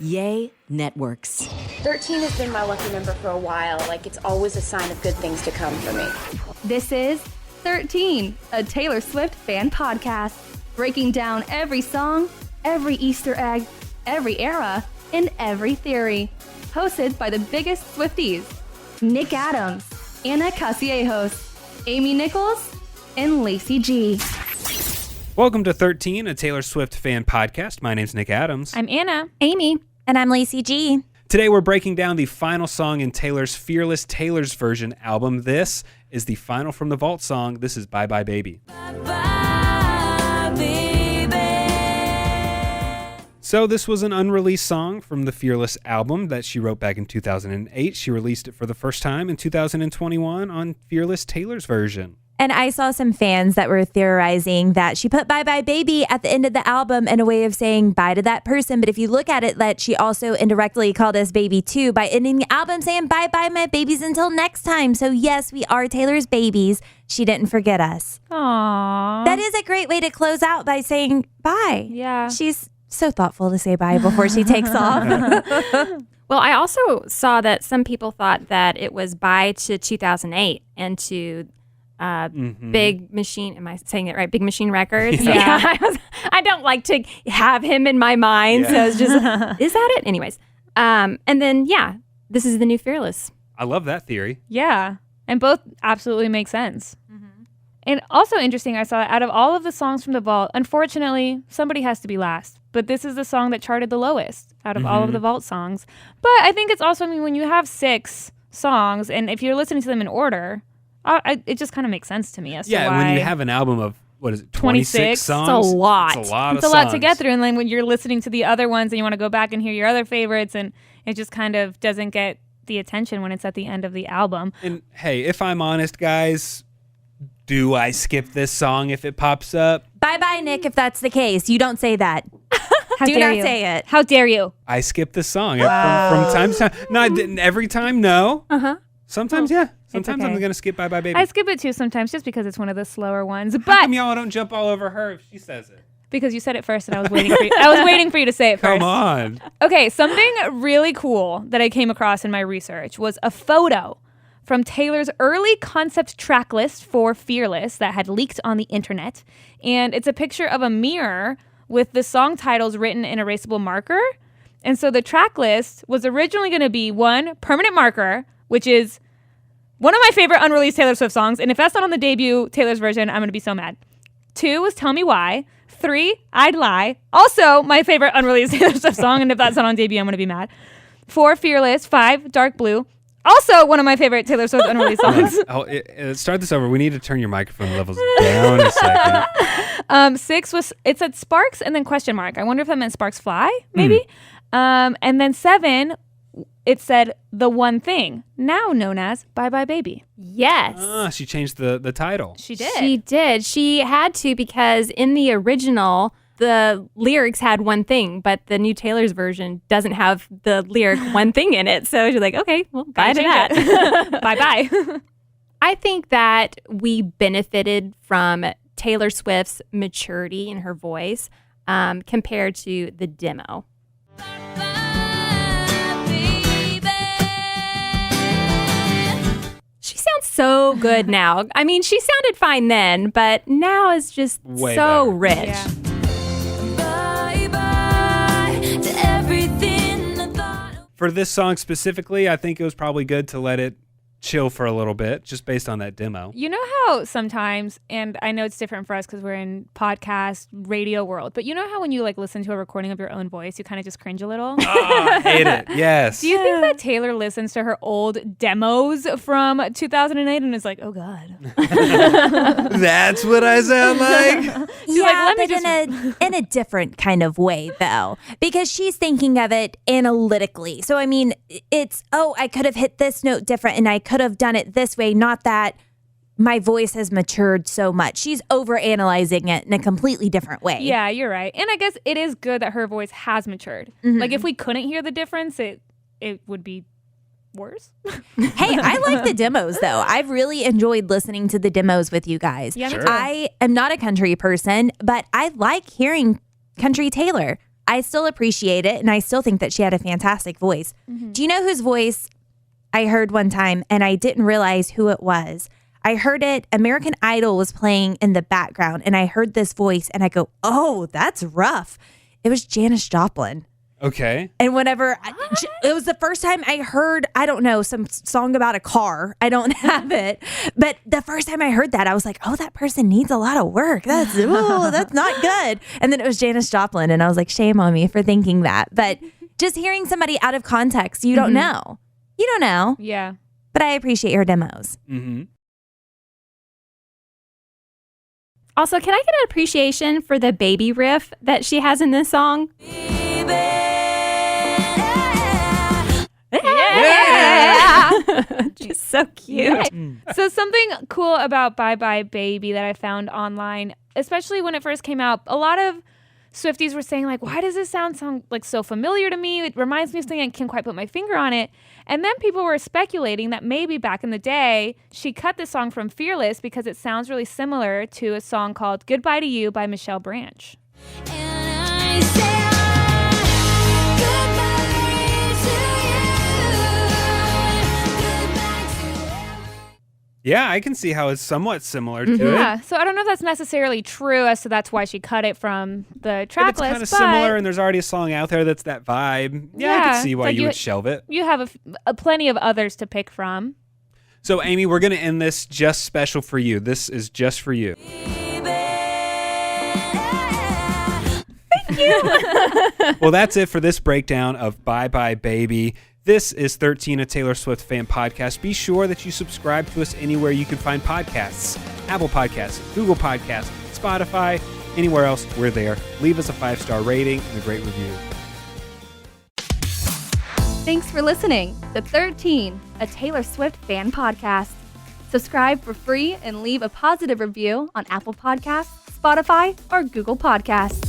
Yay Networks. 13 has been my lucky number for a while. Like, it's always a sign of good things to come for me. This is 13, a Taylor Swift fan podcast, breaking down every song, every Easter egg, every era, and every theory. Hosted by the biggest Swifties, Nick Adams, Anna Casillejos, Amy Nichols, and Lacey G. Welcome to 13, a Taylor Swift fan podcast. My name's Nick Adams. I'm Anna. Amy. And I'm Lacey G. Today we're breaking down the final song in Taylor's Fearless Taylor's Version album. This is the final from the vault song. This is Bye Bye Baby. Bye Bye Baby. So this was an unreleased song from the Fearless album that she wrote back in 2008. She released it for the first time in 2021 on Fearless Taylor's Version. And I saw some fans that were theorizing that she put Bye Bye Baby at the end of the album in a way of saying bye to that person. But if you look at it, that she also indirectly called us baby too by ending the album saying bye bye my babies until next time. So yes, we are Taylor's babies. She didn't forget us. Aww. That is a great way to close out by saying bye. Yeah. She's so thoughtful to say bye before she takes off. Well, I also saw that some people thought that it was bye to 2008 and to Big Machine, am I saying it right? Big Machine Records. Yeah. I don't like to have him in my mind, so it's just, is that it? Anyways. And then, this is the new Fearless. I love that theory. Yeah, and both absolutely make sense. Mm-hmm. And also interesting, I saw out of all of the songs from the vault, unfortunately, somebody has to be last. But this is the song that charted the lowest out of all of the vault songs. But I think it's also, when you have 6 songs, and if you're listening to them in order, it just kind of makes sense to me as to why. When you have an album of, 26 songs? It's a lot. It's a lot It's a lot to get through. And then when you're listening to the other ones and you want to go back and hear your other favorites, and it just kind of doesn't get the attention when it's at the end of the album. And hey, if I'm honest, guys, do I skip this song if it pops up? Bye-bye, Nick, if that's the case. You don't say that. Do not say it. How dare you? I skip this song from time to time. No, I didn't every time, no. Uh-huh. Sometimes, yeah. Sometimes okay. I'm going to skip Bye Bye Baby. I skip it too sometimes just because it's one of the slower ones. But how come y'all don't jump all over her if she says it? Because you said it first and I was waiting for you. I was waiting for you to say it first. Come on. Okay, something really cool that I came across in my research was a photo from Taylor's early concept track list for Fearless that had leaked on the internet. And it's a picture of a mirror with the song titles written in erasable marker. And so the track list was originally going to be 1, Permanent Marker, which is one of my favorite unreleased Taylor Swift songs. And if that's not on the debut Taylor's version, I'm going to be so mad. 2 was Tell Me Why. 3, I'd Lie. Also my favorite unreleased Taylor Swift song. And if that's not on debut, I'm going to be mad. 4, Fearless. 5, Dark Blue. Also one of my favorite Taylor Swift unreleased songs. Start this over. We need to turn your microphone levels down a second. 6 was, it said Sparks and then question mark. I wonder if that meant Sparks Fly, maybe. And then 7, it said The One Thing, now known as Bye Bye Baby. Yes. She changed the title. She did. She did. She had to, because in the original, the lyrics had one thing, but the new Taylor's version doesn't have the lyric one thing in it. So you're like, okay, well, bye to that. Bye-bye. I think that we benefited from Taylor Swift's maturity in her voice compared to the demo. She sounds so good now. I mean, she sounded fine then, but now is just way so better. rich. Yeah. For this song specifically, I think it was probably good to let it chill for a little bit, just based on that demo. You know how sometimes, and I know it's different for us because we're in podcast, radio world, but you know how when you listen to a recording of your own voice, you kind of just cringe a little? I hate it. Yes. Do you think that Taylor listens to her old demos from 2008 and is like, oh God. That's what I sound like? Yeah, but in a different kind of way, though, because she's thinking of it analytically. So, I mean, it's, I could have hit this note different and I could have done it this way, not that my voice has matured so much. She's overanalyzing it in a completely different way. Yeah, you're right. And I guess it is good that her voice has matured. Mm-hmm. If we couldn't hear the difference, it would be worse. Hey, I like the demos, though. I've really enjoyed listening to the demos with you guys. Yeah, Sure. I am not a country person, but I like hearing country Taylor. I still appreciate it, and I still think that she had a fantastic voice. Do you know whose voice I heard one time, and I didn't realize who it was? I heard it, American Idol was playing in the background, and I heard this voice, and I go, oh, that's rough. It was Janis Joplin. Okay. And it was the first time I heard, I don't know, some song about a car. I don't have it. But the first time I heard that, I was like, oh, that person needs a lot of work. That's not good. And then it was Janis Joplin. And I was like, shame on me for thinking that. But just hearing somebody out of context, you don't know. You don't know. Yeah. But I appreciate your demos. Mm-hmm. Also, can I get an appreciation for the baby riff that she has in this song? Yeah. Just so cute. So something cool about Bye Bye Baby that I found online, especially when it first came out, a lot of Swifties were saying, like, why does this sound like so familiar to me? It reminds me of something, I can't quite put my finger on it. And then people were speculating that maybe back in the day, she cut this song from Fearless because it sounds really similar to a song called Goodbye to You by Michelle Branch. Yeah, I can see how it's somewhat similar to it. Yeah, so I don't know if that's necessarily true, as to that's why she cut it from the track If it's list. kind of similar and there's already a song out there that's that vibe. Yeah, I can see why like you would shelve it. You have plenty of others to pick from. So, Amy, we're going to end this just special for you. This is just for you. Thank you. Well, that's it for this breakdown of Bye Bye Baby. This is 13, a Taylor Swift fan podcast. Be sure that you subscribe to us anywhere you can find podcasts. Apple Podcasts, Google Podcasts, Spotify, anywhere else, we're there. Leave us a 5-star rating and a great review. Thanks for listening to 13, a Taylor Swift fan podcast. Subscribe for free and leave a positive review on Apple Podcasts, Spotify, or Google Podcasts.